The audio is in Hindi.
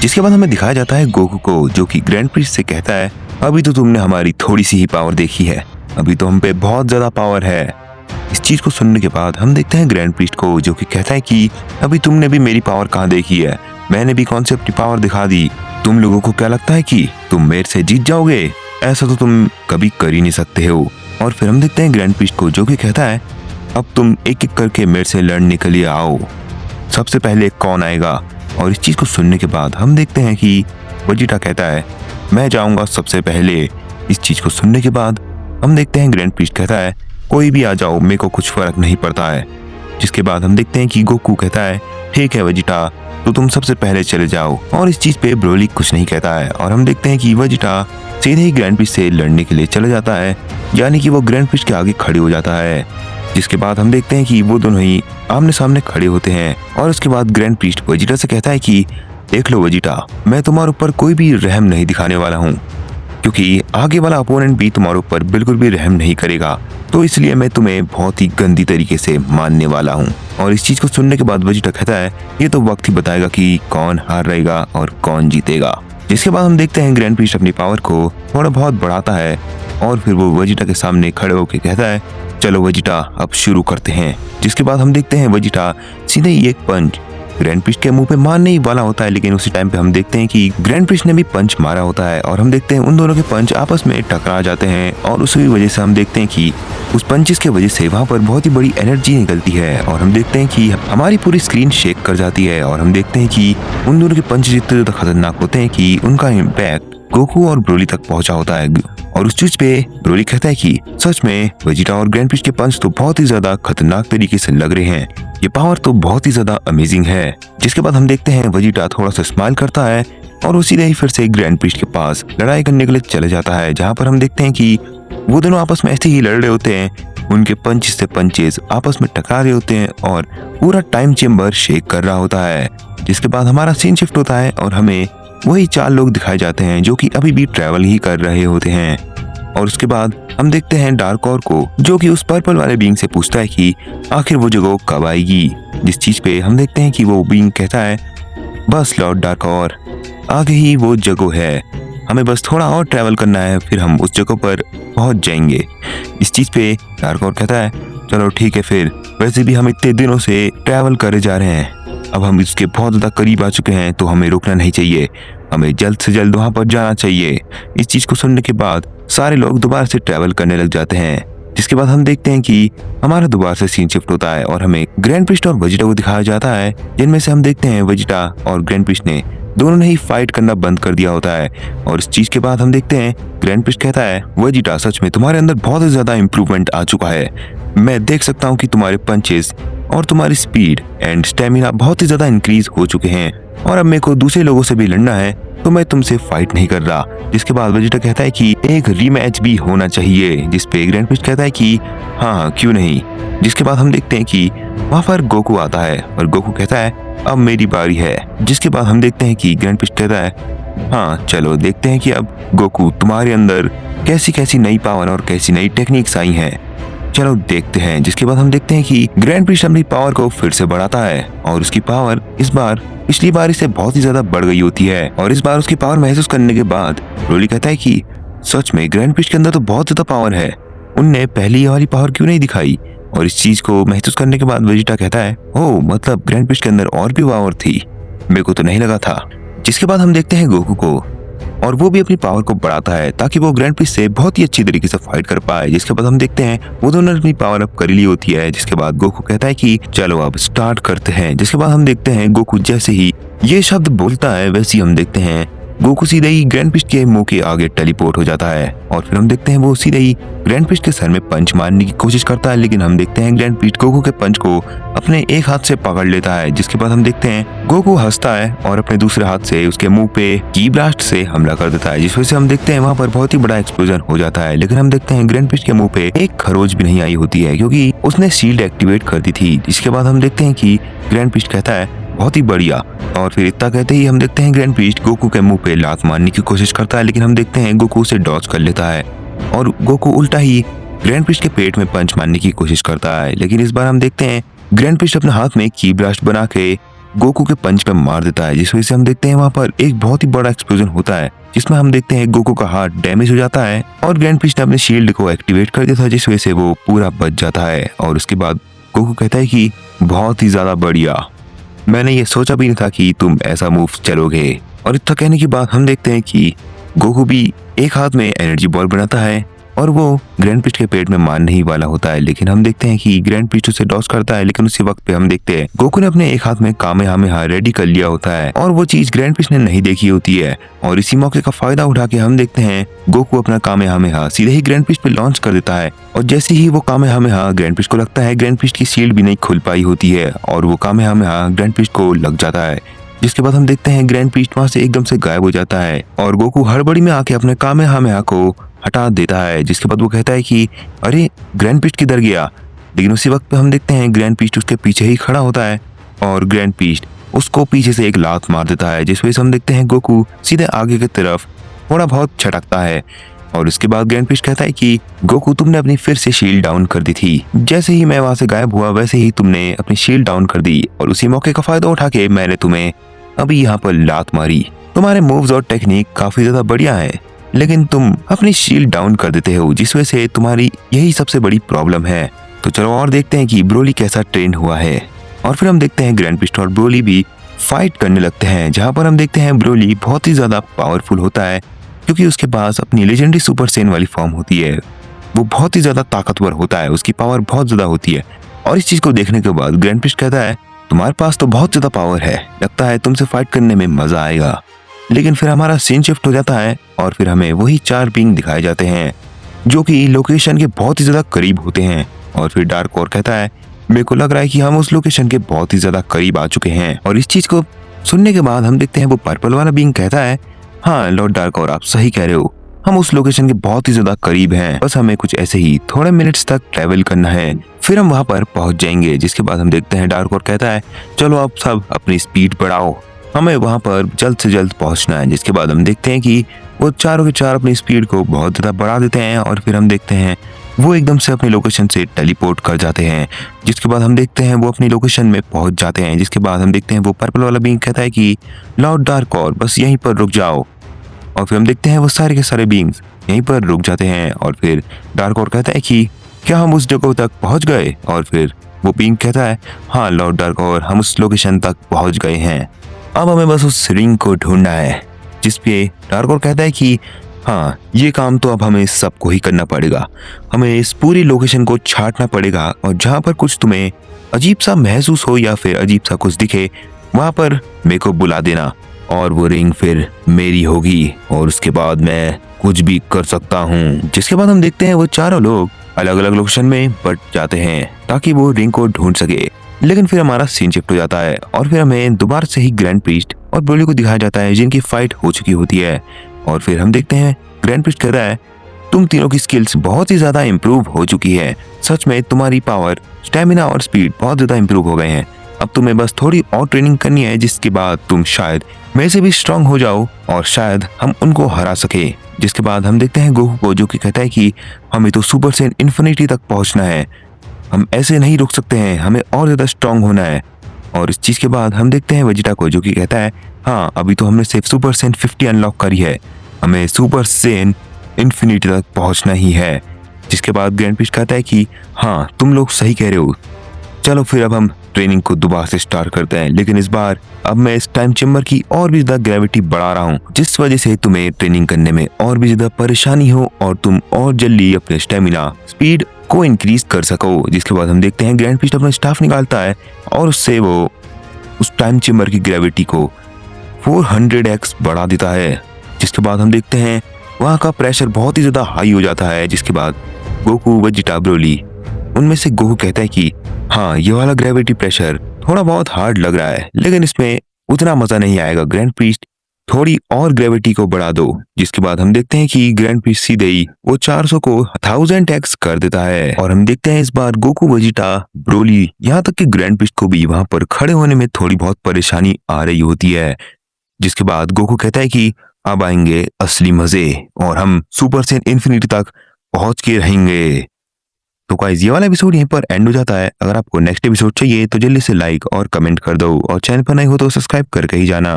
जिसके बाद हमें दिखाया जाता है गोकू को, जो कि ग्रैंड प्रिस्ट से कहता है अभी तो तुमने हमारी थोड़ी सी ही पावर देखी है, अभी तो हम पे बहुत ज्यादा पावर है। इस चीज को सुनने के बाद हम देखते हैं ग्रैंड प्रिस्ट को, जो कि कहता है कि अभी तुमने भी मेरी पावर कहाँ देखी है, मैंने भी कौन सी अपनी पावर दिखा दी। तुम लोगों को क्या लगता है कि तुम मेरे से जीत जाओगे? ऐसा तो तुम कभी कर ही नहीं सकते हो। और फिर हम देखते हैं ग्रैंड प्रिस्ट को, जो कि कहता है अब तुम एक एक करके मेरे से लड़ने के लिए आओ, सबसे पहले कौन आएगा? और इस चीज को सुनने के बाद हम देखते हैं कि वेजिटा कहता है मैं जाऊंगा सबसे पहले। इस चीज को सुनने के बाद हम देखते हैं ग्रैंड प्रिस्ट कहता है कोई भी आ जाओ, मेरे को कुछ फर्क नहीं पड़ता है। जिसके बाद हम देखते हैं कि गोकू कहता है ठीक है वेजिटा, तो तुम सबसे पहले चले जाओ। और इस चीज पे ब्रोली कुछ नहीं कहता है और हम देखते हैं कि वेजिटा सीधे ही ग्रैंड प्रिस्ट से लड़ने के लिए चला जाता है, यानी कि वो ग्रैंड प्रिस्ट के आगे खड़े हो जाता है। जिसके बाद हम देखते हैं कि वो दोनों ही आमने सामने खड़े होते हैं और उसके बाद ग्रैंड प्रिस्ट वेजिटा से कहता है कि देख लो वेजिटा, मैं तुम्हारे ऊपर कोई भी रहम नहीं दिखाने वाला हूँ, क्योंकि आगे वाला अपोनेंट भी तुम्हारे ऊपर बिल्कुल भी रहम नहीं करेगा, तो इसलिए मैं तुम्हें बहुत ही गंदी तरीके से मारने वाला हूँ। और इस चीज को सुनने के बाद वेजिटा कहता है ये तो वक्त ही बताएगा कि कौन हार रहेगा और कौन जीतेगा। जिसके बाद हम देखते हैं ग्रैंड प्रिस्ट अपनी पावर को थोड़ा बहुत बढ़ाता है और फिर वो वेजिटा के सामने खड़े होकर कहता है चलो वेजिटा अब शुरू करते हैं। जिसके बाद हम देखते हैं वेजिटा सीधे ही एक पंच ग्रैंड प्रिस्ट के मुंह पे मारने ही वाला होता है, लेकिन उसी टाइम पे हम देखते हैं कि ग्रैंड प्रिस्ट ने भी पंच मारा होता है और हम देखते हैं उन दोनों के पंच आपस में टकरा जाते हैं और उसी वजह से हम देखते हैं कि उस पंचेस के वजह से वहां पर बहुत ही बड़ी एनर्जी निकलती है और हम देखते हैं कि हमारी पूरी स्क्रीन शेक कर जाती है और हम देखते हैं कि उन दोनों के पंच इतने ज्यादा खतरनाक होते हैं कि उनका इम्पैक्ट गोकू और ब्रोली तक पहुंचा होता है। और उस चीज पे ब्रोली कहता है कि सच में वेजिटा और ग्रैंड प्रिस्ट के पंच तो बहुत ही ज्यादा खतरनाक तरीके से लग रहे हैं, ये पावर तो बहुत ही ज्यादा अमेजिंग है। जिसके बाद हम देखते हैं वेजिटा थोड़ा सा स्माइल करता है और वो सीधे ही फिर से ग्रैंड प्रिस्ट के पास लड़ाई करने के लिए चले जाता है, जहाँ पर हम देखते हैं कि वो दोनों आपस में ऐसे ही लड़ रहे होते हैं, उनके पंचेस से पंचेस आपस में टकरा रहे होते हैं और पूरा टाइम चेम्बर शेक कर रहा होता है। जिसके बाद हमारा सीन शिफ्ट होता है और हमें वही 4 लोग दिखाए जाते हैं जो कि अभी भी ट्रैवल ही कर रहे होते हैं। और उसके बाद हम देखते हैं डार्क ऑर को, जो कि उस पर्पल वाले बीइंग से पूछता है कि आखिर वो जगह कब आएगी। जिस चीज पे हम देखते हैं कि वो बीइंग कहता है बस लॉर्ड डार्क ऑर, आगे ही वो जगह है, हमें बस थोड़ा और ट्रैवल करना है, फिर हम उस जगह पर पहुंच जाएंगे। इस चीज पे डार्क ऑर कहता है चलो ठीक है, फिर वैसे भी हम इतने दिनों से ट्रैवल करे जा रहे हैं, अब हम इसके बहुत ज्यादा करीब आ चुके हैं, तो हमें रुकना नहीं चाहिए, हमें जल्द से जल्द वहां पर जाना चाहिए। इस चीज को सुनने के बाद सारे लोग दोबारा से ट्रैवल करने लग जाते हैं। जिसके बाद हम देखते हैं कि हमारा दोबारा से सीन शिफ्ट होता है और हमें ग्रैंड प्रिस्ट और वेजिटा को दिखाया जाता है, जिनमें से हम देखते हैं वेजिटा और ग्रैंड प्रिस्ट ने दोनों ने ही फाइट करना बंद कर दिया होता है। और इस चीज के बाद हम देखते हैं ग्रैंड प्रिस्ट कहता है वेजिटा सच में तुम्हारे अंदर बहुत ही ज्यादा इंप्रूवमेंट आ चुका है, मैं देख सकता हूँ कि तुम्हारे पंचेस और तुम्हारी स्पीड एंड स्टेमिना बहुत ही ज्यादा इंक्रीज हो चुके हैं और अब मेरे को दूसरे लोगों से भी लड़ना है, तो मैं तुमसे फाइट नहीं कर रहा। जिसके बाद वेजिटा कहता है कि एक रीमैच भी होना चाहिए, जिस पे ग्रैंड प्रिस्ट कहता है कि हाँ क्यों नहीं। जिसके बाद हम देखते हैं कि वहाँ पर गोकू आता है और गोकू कहता है अब मेरी बारी है। जिसके बाद हम देखते हैं कि ग्रैंड प्रिस्ट कहता है हाँ चलो देखते हैं कि अब गोकू तुम्हारे अंदर कैसी कैसी नई पावर और कैसी नई टेक्निक्स आई हैं, चलो देखते हैं। जिसके बाद हम देखते हैं कि ग्रैंड प्रिस्ट अपनी पावर को फिर से बढ़ाता है और उसकी पावर इस बार पिछली बार से बहुत ही ज्यादा बढ़ गई होती है। और इस बार उसकी पावर महसूस करने के बाद ब्रोली कहता है कि सच में ग्रैंड प्रिस्ट के अंदर तो बहुत ज्यादा पावर है, उनने पहली वाली पावर क्यों नहीं दिखाई। और इस चीज को महसूस करने के बाद वेजिटा कहता है ओह मतलब ग्रैंड प्रिस्ट के अंदर और भी पावर थी, मेरे को तो नहीं लगा था। जिसके बाद हम देखते हैं गोकू को और वो भी अपनी पावर को बढ़ाता है ताकि वो ग्रैंड प्रिस्ट से बहुत ही अच्छी तरीके से फाइट कर पाए। जिसके बाद हम देखते हैं वो दोनों अपनी पावर अप कर ली होती है। जिसके बाद गोकू कहता है कि चलो अब स्टार्ट करते हैं। जिसके बाद हम देखते हैं गोकू जैसे ही ये शब्द बोलता है वैसे ही हम देखते हैं गोकू सीधे ही ग्रैंड प्रिस्ट के मुंह के आगे टेलीपोर्ट हो जाता है और फिर हम देखते हैं वो सीधे ही ग्रैंड प्रिस्ट के सर में पंच मारने की कोशिश करता है, लेकिन हम देखते हैं ग्रैंड प्रिस्ट गोकू के पंच को अपने एक हाथ से पकड़ लेता है। जिसके बाद हम देखते हैं गोकू हंसता है और अपने दूसरे हाथ से उसके मुंह पे की ब्लास्ट से हमला कर देता है, जिस वजह से हम देखते हैं वहाँ पर बहुत ही बड़ा एक्सप्लोजन हो जाता है। लेकिन हम देखते हैं ग्रैंड प्रिस्ट के मुंह पे एक खरोच भी नहीं आई होती है, क्योंकि उसने शील्ड एक्टिवेट कर दी थी। जिसके बाद हम देखते हैं कि ग्रैंड प्रिस्ट कहता है बहुत ही बढ़िया, और फिर इतना कहते ही हम देखते हैं ग्रैंड प्रिस्ट गोकू के मुंह पे लात मारने की कोशिश करता है, लेकिन हम देखते हैं गोकू उसे डॉज कर लेता है और गोकू उल्टा ही ग्रैंड प्रिस्ट के पेट में पंच मारने की कोशिश करता है। लेकिन इस बार हम देखते हैं ग्रैंड प्रिस्ट अपने हाथ में की ब्लास्ट बना के गोकू के पंच पे मार देता है, जिस वजह से हम देखते हैं वहाँ पर एक बहुत ही बड़ा एक्सप्लोजन होता है, जिसमें हम देखते हैं गोकू का हाथ डैमेज हो जाता है और ग्रैंड प्रीस्ट ने अपने शील्ड को एक्टिवेट कर दिया था, जिस वजह से वो पूरा बच जाता है। और उसके बाद गोकू कहता है कि बहुत ही ज्यादा बढ़िया, मैंने ये सोचा भी नहीं था कि तुम ऐसा मूव चलोगे। और इतना कहने के बाद हम देखते हैं कि गोकू भी एक हाथ में एनर्जी बॉल बनाता है और वो ग्रैंड प्रीस्ट के पेट में मारने ही वाला होता है, लेकिन हम देखते हैं कि ग्रैंड प्रीस्ट उसे डॉज करता है। लेकिन उसी वक्त पे हम देखते हैं गोकू ने अपने एक हाथ में कामेहामेहा रेडी कर लिया होता है और वो चीज ग्रैंड प्रीस्ट ने नहीं देखी होती है। और इसी मौके का फायदा उठा के हम देखते हैं गोकू अपना कामेहामेहा सीधे ही ग्रैंड प्रीस्ट पे लॉन्च कर देता है। और जैसे ही वो कामेहामेहा ग्रैंड प्रीस्ट को लगता है, ग्रैंड प्रीस्ट की शील्ड भी नहीं खुल पाई होती है और वो कामेहामेहा ग्रैंड प्रीस्ट को लग जाता है, जिसके बाद हम देखते हैं ग्रैंड प्रीस्ट वहां से एकदम से गायब हो जाता है और गोकू हड़बड़ी में आके अपने कामेहामेहा को हटा देता है। जिसके बाद वो कहता है कि अरे ग्रैंड प्रीस्ट किधर गया। लेकिन उसी वक्त पे हम देखते हैं ग्रैंड प्रीस्ट उसके पीछे ही खड़ा होता है और ग्रैंड प्रीस्ट उसको पीछे से एक लात मार देता है, जिस वजह से हम देखते हैं गोकू सीधे आगे की तरफ थोड़ा बहुत छटकता है। और उसके बाद ग्रैंड प्रीस्ट कहता है कि गोकू तुमने अपनी फिर से शील्ड डाउन कर दी थी, जैसे ही मैं वहां से गायब हुआ वैसे ही तुमने अपनी शील्ड डाउन कर दी और उसी मौके का फायदा उठा के मैंने तुम्हें अभी यहाँ पर लात मारी। तुम्हारे मूव्स और टेक्निक काफी ज्यादा बढ़िया है, लेकिन तुम अपनी शील्ड डाउन कर देते हो, जिस वजह से तुम्हारी यही सबसे बड़ी प्रॉब्लम है। तो चलो और देखते हैं कि ब्रोली कैसा ट्रेन हुआ है। और फिर हम देखते हैं ग्रैंड प्रीस्ट और ब्रोली भी फाइट करने लगते हैं, जहां पर हम देखते हैं ब्रोली बहुत ही ज्यादा पावरफुल होता है क्योंकि उसके पास अपनी लेजेंडरी सुपर सेन वाली फॉर्म होती है। वो बहुत ही ज्यादा ताकतवर होता है, उसकी पावर बहुत ज्यादा होती है। और इस चीज को देखने के बाद ग्रैंड प्रीस्ट कहता है तुम्हारे पास तो बहुत ज्यादा पावर है, लगता है तुमसे फाइट करने में मजा आएगा। लेकिन फिर हमारा सीन शिफ्ट हो जाता है और फिर हमें वही 4 बीइंग दिखाए जाते हैं जो कि लोकेशन के बहुत ही ज्यादा करीब होते हैं। और फिर डार्क ओर कहता है मेरे को लग रहा है कि हम उस लोकेशन के बहुत ही ज्यादा करीब आ चुके हैं। और इस चीज को सुनने के बाद हम देखते हैं वो पर्पल वाला बीइंग कहता है हाँ लॉर्ड डार्क ओर, आप सही कह रहे हो, हम उस लोकेशन के बहुत ही ज्यादा करीब हैं, बस हमें कुछ ऐसे ही थोड़े मिनट्स तक ट्रेवल करना है, फिर हम वहां पर पहुंच जाएंगे। जिसके बाद हम देखते हैं डार्क ओर कहता है चलो आप सब अपनी स्पीड बढ़ाओ, हमें वहां पर जल्द से जल्द पहुंचना है। जिसके बाद हम देखते हैं कि वो चारों के चार अपनी स्पीड को बहुत ज्यादा बढ़ा देते हैं और फिर हम देखते हैं वो एकदम से अपनी लोकेशन से टेलीपोर्ट कर जाते हैं। जिसके बाद हम देखते हैं वो अपनी लोकेशन में पहुंच जाते हैं। जिसके बाद हम देखते हैं वो पर्पल वाला बीइंग कहता है कि लॉर्ड डार्क ओर बस यहीं पर रुक जाओ। और फिर हम देखते हैं वो सारे के सारे बीइंग्स यहीं पर रुक जाते हैं और फिर डार्क ओर कहता है कि क्या हम उस जगह तक पहुंच गए। और फिर वो बीइंग कहता है हाँ लॉर्ड डार्क ओर, हम उस लोकेशन तक पहुंच गए हैं, अब हमें बस उस रिंग को ढूंढना है। जिसपे डार्क ओर कहता है कि हाँ ये काम तो अब हमें सबको ही करना पड़ेगा, हमें इस पूरी लोकेशन को छांटना पड़ेगा और जहाँ पर कुछ तुम्हें अजीब सा महसूस हो या फिर अजीब सा कुछ दिखे वहां पर मेरे को बुला देना और वो रिंग फिर मेरी होगी और उसके बाद मैं कुछ भी कर सकता हूँ। जिसके बाद हम देखते हैं वो चारों लोग अलग अलग लोकेशन में बट जाते हैं ताकि वो रिंग को ढूंढ सके। लेकिन फिर हमारा सीन शिफ्ट हो जाता है और फिर हमें दोबारा से ही ग्रैंड प्रीस्ट और ब्रोली को दिखाया जाता है जिनकी फाइट हो चुकी होती है। और फिर हम देखते हैं ग्रैंड प्रीस्ट कह रहा है तुम तीनों की स्किल्स बहुत ही ज्यादा इंप्रूव हो चुकी है, सच में तुम्हारी पावर, स्टेमिना और स्पीड बहुत ज्यादा इंप्रूव हो गए हैं, अब तुम्हें बस थोड़ी और ट्रेनिंग करनी है जिसके बाद तुम शायद मेरे से भी स्ट्रांग हो जाओ और शायद हम उनको हरा सके। जिसके बाद हम देखते हैं गोकू को जो कि कहता है कि हमें तो सुपर सेन इन्फिनिटी तक पहुंचना है, हम ऐसे नहीं रुक सकते हैं, हमें और ज्यादा स्ट्रांग होना है। और इस चीज के बाद हम देखते हैं वेजिटा को जो कि कहता है हाँ अभी तो हमने सिर्फ सुपर सेन 50 अनलॉक करी है, हमें सुपर सेन इन्फिनिटी तक पहुंचना ही है। जिसके बाद ग्रैंड प्रीस्ट कहता है कि हाँ तुम लोग सही कह रहे हो, चलो फिर अब हम ट्रेनिंग को दोबारा से स्टार्ट करते हैं, लेकिन इस बार अब मैं इस टाइम चेम्बर की और भी ज्यादा ग्रेविटी बढ़ा रहा हूँ जिस वजह से तुम्हें ट्रेनिंग करने में और भी ज्यादा परेशानी हो और तुम और जल्दी अपने स्टेमिना स्पीड को इंक्रीज कर सको। जिसके बाद हम देखते हैं ग्रैंड प्रीस्ट अपना स्टाफ निकालता है और उससे वो उस टाइम चेम्बर की ग्रेविटी को 400x बढ़ा देता है। जिसके बाद हम देखते हैं वहाँ का प्रेशर बहुत ही ज्यादा हाई हो जाता है। जिसके बाद गोकू, वेजिटा, ब्रोली, उनमें से गोकू कहता है कि हाँ ये वाला ग्रेविटी प्रेशर थोड़ा बहुत हार्ड लग रहा है लेकिन इसमें उतना मजा नहीं आएगा, ग्रैंड प्रीस्ट थोड़ी और ग्रेविटी को बढ़ा दो। जिसके बाद हम देखते हैं कि ग्रैंड प्रीस्ट सीधे ही वो 400 को 1000x कर देता है। और हम देखते हैं इस बार गोकू, वेजिटा, ब्रोली, यहाँ तक कि ग्रैंड प्रीस्ट को भी वहां पर खड़े होने में थोड़ी बहुत परेशानी आ रही होती है। जिसके बाद गोकू कहता है कि अब आएंगे असली मजे और हम सुपर सेन इन्फिनिटी तक पहुंच के रहेंगे। तो गाइस ये वाला एपिसोड यहीं पर एंड हो जाता है। अगर आपको नेक्स्ट एपिसोड चाहिए तो जल्दी से लाइक और कमेंट कर दो और चैनल पर नए हो तो सब्सक्राइब करके ही जाना।